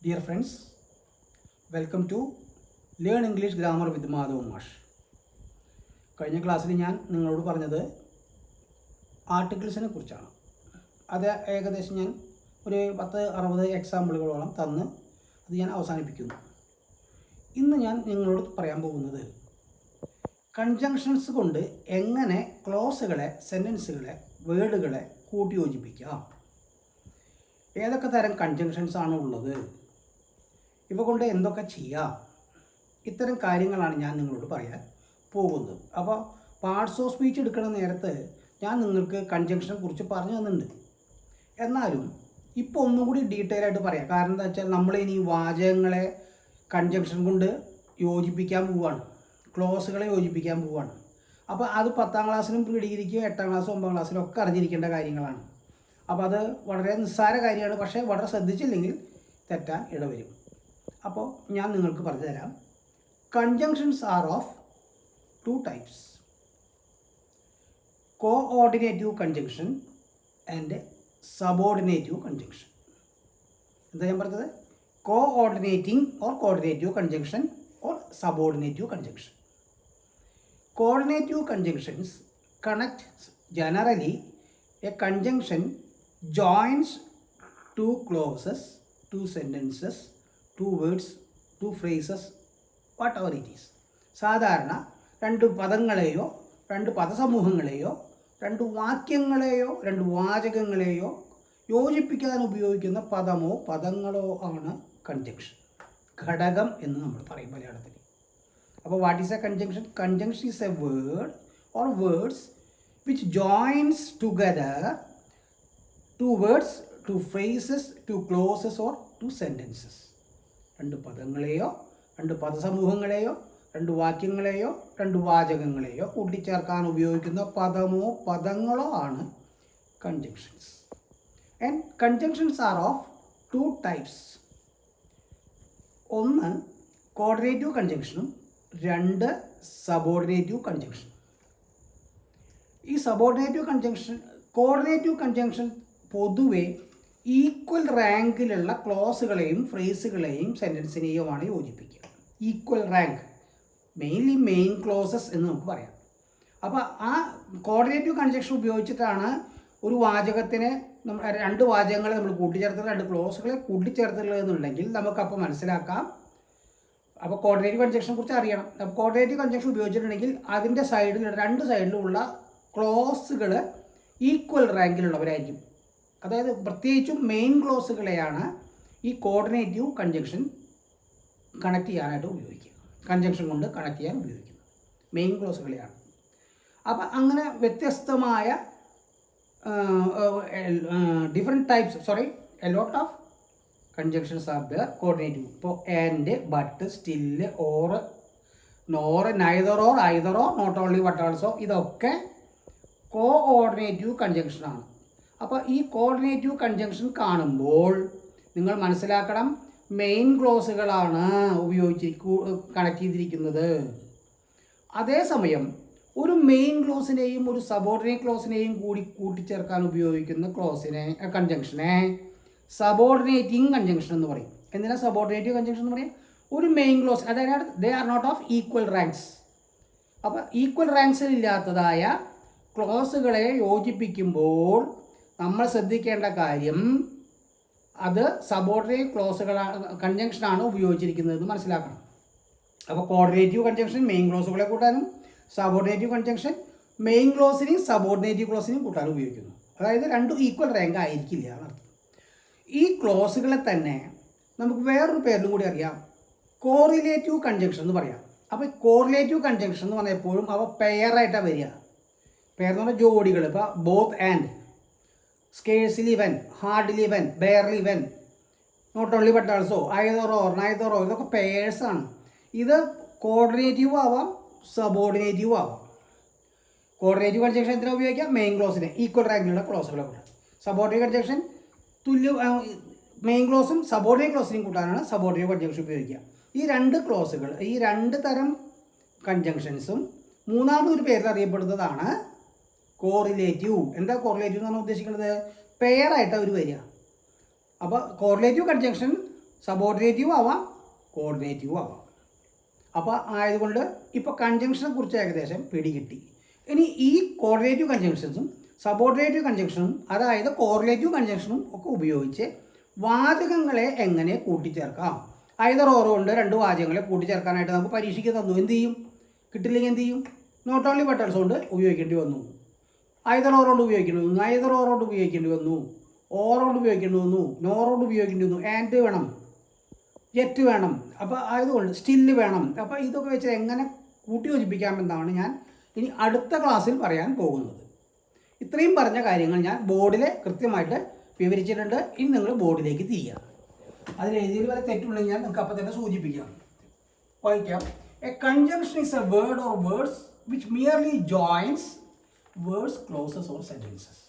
Dear friends, welcome to Learn English Grammar with Madhav Mash. കഴിഞ്ഞ ക്ലാസ്സിൽ ഞാൻ നിങ്ങളോട് പറഞ്ഞത് ആർട്ടിക്കിൾസിനെ കുറിച്ചാണ്. അത് ഏകദേശം ഞാൻ ഒരു 10-60 എക്സാമ്പിളുകളോളം തന്ന് അത് ഞാൻ അവസാനിപ്പിക്കുന്നു. ഇന്ന് ഞാൻ നിങ്ങളോട് പറയാൻ പോകുന്നത് കൺജങ്ഷൻസ് കൊണ്ട് എങ്ങനെ ക്ലോസുകളെ, സെൻറ്റൻസുകളെ, വേർഡുകളെ കൂട്ടിയോജിപ്പിക്കാം, ഏതൊക്കെ തരം കൺജങ്ഷൻസ് ആണ് ഉള്ളത്, ഇവ കൊണ്ട് എന്തൊക്കെ ചെയ്യാം, ഇത്തരം കാര്യങ്ങളാണ് ഞാൻ നിങ്ങളോട് പറയാൻ പോകുന്നത്. അപ്പോൾ പാർട്സ് ഓഫ് സ്പീച്ച് എടുക്കുന്ന നേരത്ത് ഞാൻ നിങ്ങൾക്ക് കൺജങ്ഷനെ കുറിച്ച് പറഞ്ഞു തന്നിട്ടുണ്ട്. എന്നാലും ഇപ്പോൾ ഒന്നും കൂടി ഡീറ്റെയിൽ ആയിട്ട് പറയാം. കാരണം എന്താ വെച്ചാൽ നമ്മളിനി വാചകങ്ങളെ കൺജങ്ഷൻ കൊണ്ട് യോജിപ്പിക്കാൻ പോവുകയാണ്, ക്ലോസുകളെ യോജിപ്പിക്കാൻ പോവുകയാണ്. അപ്പോൾ അത് 10ാം ക്ലാസ്സിലും ഡിഗ്രിക്കും 8ാം ക്ലാസ്സും 9ാം ക്ലാസ്സിലും ഒക്കെ അറിഞ്ഞിരിക്കേണ്ട കാര്യങ്ങളാണ്. അപ്പോൾ അത് വളരെ നിസ്സാര കാര്യമാണ്, പക്ഷേ വളരെ ശ്രദ്ധിച്ചില്ലെങ്കിൽ തെറ്റാൻ ഇടവരും. അപ്പോൾ ഞാൻ നിങ്ങൾക്ക് പറഞ്ഞു തരാം. Conjunctions are of 2 types: coordinative conjunction and subordinative conjunction. എന്താ ഞാൻ പറഞ്ഞത്? Coordinating or coordinative conjunction or subordinative conjunction. Coordinative conjunctions connect. Generally, a conjunction joins 2 clauses, 2 sentences, 2 words, 2 phrases, whatever it is. സാധാരണ 2 പദങ്ങളെയോ 2 പദസമൂഹങ്ങളെയോ 2 വാക്യങ്ങളെയോ 2 വാചകങ്ങളെയോ യോജിപ്പിക്കാൻ ഉപയോഗിക്കുന്ന പദമോ പദങ്ങളോ ആണ് കൺജങ്ഷൻ, ഘടകം എന്ന് നമ്മൾ പറയും മലയാളത്തിൽ. അപ്പോൾ what is A conjunction? Conjunction is A word or words which joins together 2 words, 2 phrases, 2 clauses or 2 sentences. 2 പദങ്ങളെയോ 2 പദസമൂഹങ്ങളെയോ 2 വാക്യങ്ങളെയോ 2 വാചകങ്ങളെയോ കൂട്ടിച്ചേർക്കാൻ ഉപയോഗിക്കുന്ന പദമോ പദങ്ങളോ ആണ് conjunctions. And conjunctions are of 2 types. ഒന്ന് കോർഡിനേറ്റീവ് കൺജങ്ഷനും 2 സബോർഡിനേറ്റീവ് കൺജങ്ഷൻ. ഈ സബോർഡിനേറ്റീവ് കൺജങ്ഷൻ, കോർഡിനേറ്റീവ് കൺജങ്ഷൻ പൊതുവെ ഈക്വൽ റാങ്കിലുള്ള ക്ലോസുകളെയും ഫ്രേസുകളെയും സെൻറ്റൻസിനെയുമാണ് യോജിപ്പിക്കുക. Equal rank, mainly main clauses എന്ന് നമുക്ക് പറയാം. അപ്പോൾ ആ കോർഡിനേറ്റീവ് കൺജങ്ഷൻ ഉപയോഗിച്ചിട്ടാണ് ഒരു വാചകത്തിന് 2 വാചകങ്ങളെ നമ്മൾ കൂട്ടിച്ചേർത്തുള്ള 2 ക്ലോസുകളെ കൂട്ടിച്ചേർത്തുള്ളതെന്നുണ്ടെങ്കിൽ നമുക്കപ്പോൾ മനസ്സിലാക്കാം. അപ്പോൾ കോർഡിനേറ്റീവ് കൺജങ്ഷനെ കുറിച്ച് അറിയണം. അപ്പോൾ കോർഡിനേറ്റീവ് കൺജങ്ഷൻ ഉപയോഗിച്ചിട്ടുണ്ടെങ്കിൽ അതിൻ്റെ സൈഡിൽ 2 സൈഡിലുമുള്ള ക്ലോസുകൾ ഈക്വൽ റാങ്കിലുള്ളവരായിരിക്കും. അതായത് പ്രത്യേകിച്ചും മെയിൻ ക്ലോസുകളെയാണ് ഈ കോർഡിനേറ്റീവ് കൺജങ്ഷൻ കണക്ട് ചെയ്യാനായിട്ട് ഉപയോഗിക്കുക, കൺജങ്ഷൻ കൊണ്ട് കണക്ട് ചെയ്യാൻ ഉപയോഗിക്കുന്നത് മെയിൻ ക്ലോസുകളെയാണ്. അപ്പോൾ അങ്ങനെ വ്യത്യസ്തമായ different types, a lot of conjunctions are there. Coordinative ഇപ്പോൾ and, but, still, or, nor, neither or, either or, not only, but also, ഇതൊക്കെ കോഓർഡിനേറ്റീവ് കൺജങ്ഷനാണ്. അപ്പോൾ ഈ കോർഡിനേറ്റീവ് കൺജങ്ഷൻ കാണുമ്പോൾ നിങ്ങൾ മനസ്സിലാക്കണം, മെയിൻ ക്ലോസുകളാണ് കണക്ട് ചെയ്തിരിക്കുന്നത്. അതേസമയം ഒരു മെയിൻ ക്ലോസിനെയും ഒരു സബോർഡിനേറ്റ് ക്ലോസിനെയും കൂടി കൂട്ടിച്ചേർക്കാൻ ഉപയോഗിക്കുന്ന കൺജങ്ഷനെ സബോർഡിനേറ്റിംഗ് കൺജങ്ഷൻ എന്ന് പറയും. എന്തിനാ സബോർഡിനേറ്റീവ് കൺജങ്ഷൻ എന്ന് പറയും? ഒരു മെയിൻ ക്ലോസ്, അതായത് they are not of equal ranks. അപ്പോൾ ഈക്വൽ റാങ്ക്സിലില്ലാത്തതായ ക്ലോസുകളെ യോജിപ്പിക്കുമ്പോൾ നമ്മൾ ശ്രദ്ധിക്കേണ്ട കാര്യം, അത് സബോർഡിനേറ്റ് കൺജങ്ഷനാണ് ഉപയോഗിച്ചിരിക്കുന്നതെന്ന് മനസ്സിലാക്കണം. അപ്പോൾ കോർഡിനേറ്റീവ് കൺജങ്ഷൻ മെയിൻ ക്ലോസുകളെ കൂട്ടാനും, സബോർഡിനേറ്റീവ് കൺജങ്ഷൻ മെയിൻ ക്ലോസിനെയും സബോർഡിനേറ്റീവ് ക്ലോസിനെയും കൂട്ടാനും ഉപയോഗിക്കുന്നു. അതായത് 2 ഈക്വൽ റാങ്ക് ആയിരിക്കില്ല എന്നർത്ഥം. ഈ ക്ലോസുകളെ തന്നെ നമുക്ക് വേറൊരു പേരിലും കൂടി അറിയാം, കോറിലേറ്റീവ് കൺജങ്ഷൻ എന്ന് പറയാം. അപ്പോൾ കോറിലേറ്റീവ് കൺജങ്ഷൻ എന്ന് പറഞ്ഞാൽ എപ്പോഴും അവ പെയറായിട്ടാണ് വരിക. പെയർ എന്ന് പറഞ്ഞാൽ ജോഡികൾ. ഇപ്പോൾ both and, scarcely when, hardly when, barely when, not only but also, either or, neither or, ഇതൊക്കെ പെയേഴ്സാണ്. ഇത് കോർഡിനേറ്റീവ് ആവാം, സബോർഡിനേറ്റീവ് ആവാം. കോർഡിനേറ്റീവ് കൺജങ്ഷൻ എന്തിനാ ഉപയോഗിക്കാം? മെയിൻ ക്ലോസിനെ, ഈക്വൽ റാങ്കിലുള്ള ക്ലോസുകളെ കൂട്ടാൻ. സബോർഡിനേറ്റ് കൺജങ്ഷൻ മെയിൻ ക്ലോസും സബോർഡിനേറ്റ് ക്ലോസിനെയും കൂട്ടാനാണ് സബോർഡിനേറ്റ് കൺജങ്ഷൻ ഉപയോഗിക്കുക. ഈ 2 ക്ലോസുകൾ, ഈ 2 തരം കൺജങ്ഷൻസും മൂന്നാമതൊരു പേരിൽ അറിയപ്പെടുന്നതാണ് കോറിലേറ്റീവ്. എന്താ കോറിലേറ്റീവ് എന്നാണ് ഉദ്ദേശിക്കുന്നത്? പെയറായിട്ട് അവർ വരിക. അപ്പോൾ കോറിലേറ്റീവ് കൺജങ്ഷൻ സബോർഡിനേറ്റീവ് ആവാം, കോർഡിനേറ്റീവ് ആവാം. അപ്പോൾ ആയതുകൊണ്ട് ഇപ്പോൾ കൺജങ്ഷനെ കുറിച്ച് ഏകദേശം പിടികിട്ടി. ഇനി ഈ കോർഡിനേറ്റീവ് കൺജങ്ഷൻസും സബോർഡിനേറ്റീവ് കൺജങ്ഷനും അതായത് കോറിലേറ്റീവ് കൺജങ്ഷനും ഒക്കെ ഉപയോഗിച്ച് വാചകങ്ങളെ എങ്ങനെ കൂട്ടിച്ചേർക്കാം. ഐദർ ഓർ കൊണ്ട് രണ്ട് വാചകങ്ങളെ കൂട്ടിച്ചേർക്കാനായിട്ട് നമുക്ക് പരീക്ഷയ്ക്ക് തന്നു. എന്ത് ചെയ്യും? കിട്ടില്ലെങ്കിൽ എന്ത് ചെയ്യും? നോട്ട് ഓൺലി ബട്ട് ഓൾസോ കൊണ്ട് ഉപയോഗിക്കേണ്ടി വന്നു. ഐദർ ഓർ കൊണ്ട് ഉപയോഗിക്കേണ്ടി വന്നു, ഐദർ ഓർ കൊണ്ട് ഉപയോഗിക്കേണ്ടി വന്നു, ഓർ കൊണ്ട് ഉപയോഗിക്കേണ്ടി വന്നു, നോർ കൊണ്ട് ഉപയോഗിക്കേണ്ടി വന്നു, ആൻഡ് വേണം, യെറ്റ് വേണം, അപ്പോൾ ആയതുകൊണ്ട് സ്റ്റില്ല് വേണം. അപ്പോൾ ഇതൊക്കെ വെച്ച് എങ്ങനെ കൂട്ടി യോജിപ്പിക്കാമെന്നാണ് ഞാൻ ഇനി അടുത്ത ക്ലാസ്സിൽ പറയാൻ പോകുന്നത്. ഇത്രയും പറഞ്ഞ കാര്യങ്ങൾ ഞാൻ ബോർഡിൽ കൃത്യമായിട്ട് വിവരിച്ചിട്ടുണ്ട്. ഇനി നിങ്ങൾ ബോർഡിലേക്ക് തിരിയുക. അതിൽ എഴുതിയിൽ വരെ തെറ്റുണ്ടെങ്കിൽ ഞാൻ നിങ്ങൾക്ക് അപ്പോൾ തന്നെ സൂചിപ്പിക്കാം, വായിക്കാം. A conjunction is a word or words which merely joins words, clauses or sentences.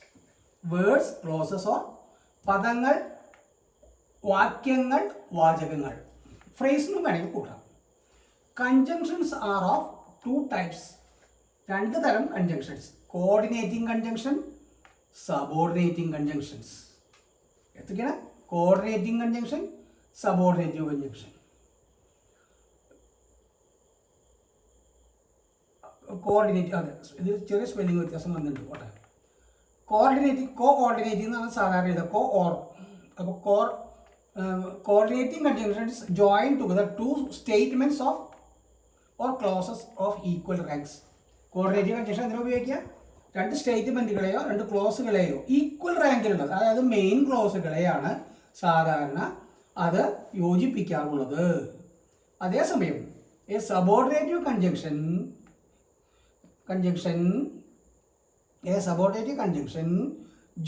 Words, clauses or പദങ്ങൾ, വാക്യങ്ങൾ, വാചകങ്ങൾ, ഫ്രേസിനും വേണമെങ്കിൽ കൂട്ടാം. Conjunctions are of two types. രണ്ട് തരം conjunctions: coordinating conjunction, subordinating conjunctions. എത്രയാണ്? Coordinating conjunction, subordinative conjunction. Coordinate, അതെ, ഇതിൽ ചെറിയ സ്പെല്ലിംഗ് വ്യത്യാസം വന്നിട്ടുണ്ട്. കോട്ടെ, കോർഡിനേറ്റിംഗ്, കോർഡിനേറ്റിംഗ് എന്നാണ് സാധാരണ എഴുതുക, ഓർ. അപ്പോൾ coordinating conjunctions join together two statements of or clauses of equal ranks. Coordinating conjunction എന്തിനാ ഉപയോഗിക്കുക? രണ്ട് സ്റ്റേറ്റ്മെൻറ്റുകളെയോ രണ്ട് ക്ലോസുകളെയോ ഈക്വൽ റാങ്കിലുള്ളത്, അതായത് മെയിൻ ക്ലോസുകളെയാണ് സാധാരണ അത് യോജിപ്പിക്കാറുള്ളത്. അതേസമയം a subordinative conjunction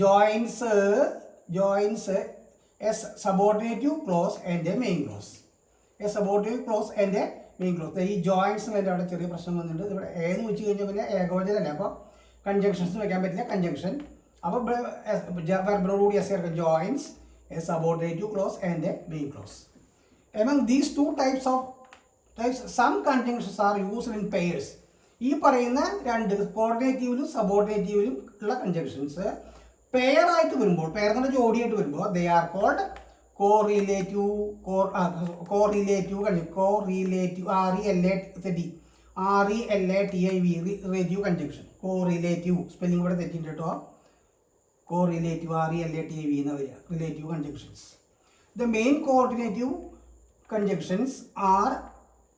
joins a subordinative clause and a main clause. A subordinative clause and a main clause. ഈ ജോയിൻസ് വേണ്ടി അവിടെ ചെറിയ പ്രശ്നം വന്നിട്ടുണ്ട്. ഇവിടെ ഏന്ന് വെച്ച് കഴിഞ്ഞാൽ പിന്നെ ഏകവചനമല്ല, അപ്പോൾ കൺജങ്ഷൻസ് വയ്ക്കാൻ പറ്റില്ല. കൺജങ്ഷൻ അപ്പോൾ വെർബിനോടുകൂടി എസ് ചേർക്കാം. Joins a subordinative clause and a main clause. Among these two types, some conjunctions are used in pairs. ഈ പറയുന്ന രണ്ട് കോർഡിനേറ്റീവിലും സബോർഡിനേറ്റീവിലും ഉള്ള കൺജങ്ഷൻസ് പെയർ ആയിട്ട് വരുമ്പോൾ, പെയർ എന്ന് പറഞ്ഞാൽ ജോഡിയായിട്ട് വരുമ്പോൾ, they are called correlative relative conjunction. Correlative spelling ഇവിടെ തെറ്റിയിട്ട് കേട്ടോ. കോറിലേറ്റീവ് RELATIVE എന്ന് വരിക, relative conjunctions. The main coordinative conjunctions are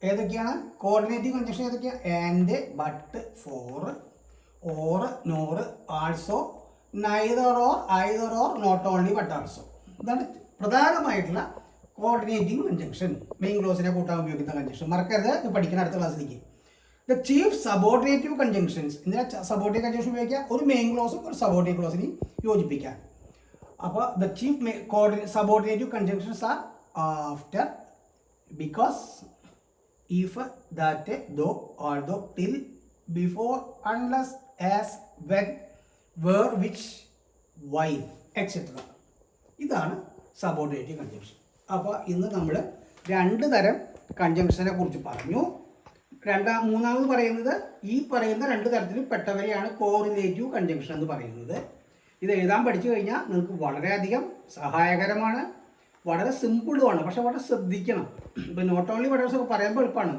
ഏതൊക്കെയാണ്? കോർഡിനേറ്റീവ് കൺജങ്ഷൻ ഏതൊക്കെയാണ്? And, but, for, or, nor, also, neither or, either or, not only but also. ഇതാണ് പ്രധാനമായിട്ടുള്ള coordinating conjunction. Main ക്ലോസിനെ കൂട്ടാൻ ഉപയോഗിക്കുന്ന കൺജങ്ഷൻ. മറക്കരുത്, ഇത് പഠിക്കുന്ന അടുത്ത ക്ലാസ്സിലേക്ക്. ദ ചീഫ് സബോർഡിനേറ്റീവ് കൺജങ്ഷൻസ്, ഇതിനെ സബോർഡിനേറ്റ് കൺജങ്ഷൻ ഉപയോഗിക്കുക ഒരു മെയിൻ ക്ലോസും ഒരു സബോർഡിനേറ്റ് ക്ലോസിനെയും യോജിപ്പിക്കാൻ. അപ്പോൾ the chief subordinative conjunctions are after, because, if, that, though, although, till, before, unless, as, when, where, which, while, etc. ഇതാണ് സബോർഡിനേറ്റീവ് കൺജങ്ഷൻ. അപ്പോൾ ഇന്ന് നമ്മൾ രണ്ട് തരം കൺജങ്ഷനെ കുറിച്ച് പറഞ്ഞു. മൂന്നാമത് പറയുന്നത് ഈ പറയുന്ന രണ്ട് തരത്തിൽ പെട്ടവരെയാണ് കോറിലേറ്റീവ് കൺജങ്ഷൻ എന്ന് പറയുന്നത്. ഇത് എഴുതാൻ പഠിച്ചു കഴിഞ്ഞാൽ നിങ്ങൾക്ക് വളരെയധികം സഹായകരമാണ്, വളരെ സിമ്പിളുമാണ്. പക്ഷെ വളരെ ശ്രദ്ധിക്കണം. ഇപ്പോൾ നോട്ട് ഓൺലി വേർഡ്സൊക്കെ പറയുമ്പോൾ എളുപ്പമാണ്,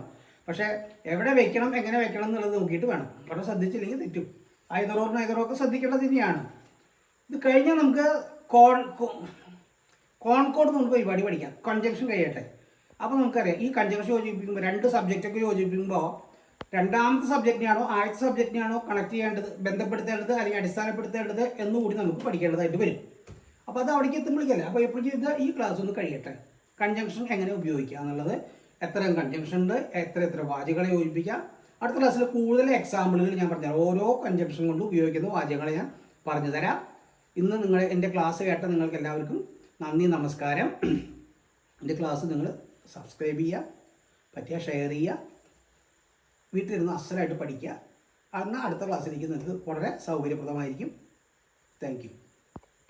പക്ഷേ എവിടെ വെക്കണം, എങ്ങനെ വെക്കണം എന്നുള്ളത് നോക്കിയിട്ട് വേണം. വളരെ ശ്രദ്ധിച്ചില്ലെങ്കിൽ തെറ്റും. ഐദറോക്കെ ശ്രദ്ധിക്കേണ്ടത് തന്നെയാണ്. ഇത് കഴിഞ്ഞാൽ നമുക്ക് കോൺകോഡ് നമുക്ക് പരിപാടി പഠിക്കാം. കൺജങ്ഷൻ കഴിയട്ടെ. അപ്പോൾ നമുക്കറിയാം ഈ കൺജങ്ഷൻ യോജിപ്പിക്കുമ്പോൾ രണ്ട് സബ്ജക്റ്റൊക്കെ യോജിപ്പിക്കുമ്പോൾ രണ്ടാമത്തെ സബ്ജക്റ്റിനെയാണോ ആദ്യത്തെ സബ്ജക്റ്റിനെയാണോ കണക്ട് ചെയ്യേണ്ടത്, ബന്ധപ്പെടുത്തേണ്ടത് അല്ലെങ്കിൽ അടിസ്ഥാനപ്പെടുത്തേണ്ടത് എന്നുകൂടി നമുക്ക് പഠിക്കേണ്ടതായിട്ട് വരും. അപ്പോൾ അത് അവിടേക്ക് എത്തുമ്പോഴേക്കല്ലേ. അപ്പോൾ എപ്പോഴും ഇത് ഈ ക്ലാസ് ഒന്ന് കഴിയട്ടെ. കൺജങ്ഷൻ എങ്ങനെ ഉപയോഗിക്കുക എന്നുള്ളത്, എത്ര കൺജങ്ഷൻ ഉണ്ട്, എത്ര വാചകങ്ങളെ യോജിപ്പിക്കാം. അടുത്ത ക്ലാസ്സിൽ കൂടുതൽ എക്സാമ്പിളുകൾ ഞാൻ പറഞ്ഞുതരാം. ഓരോ കൺജങ്ഷൻ കൊണ്ട് ഉപയോഗിക്കുന്ന വാചകങ്ങളെ ഞാൻ പറഞ്ഞു തരാം. ഇന്ന് എൻ്റെ ക്ലാസ് കേട്ട നിങ്ങൾക്ക് എല്ലാവർക്കും നന്ദി, നമസ്കാരം. എൻ്റെ ക്ലാസ് നിങ്ങൾ സബ്സ്ക്രൈബ് ചെയ്യുക, പറ്റിയ ഷെയർ ചെയ്യുക, വീട്ടിലിരുന്ന് അസലായിട്ട് പഠിക്കുക. എന്നാൽ അടുത്ത ക്ലാസ്സിലേക്ക് നിങ്ങൾക്ക് വളരെ സൗകര്യപ്രദമായിരിക്കും. Thank you.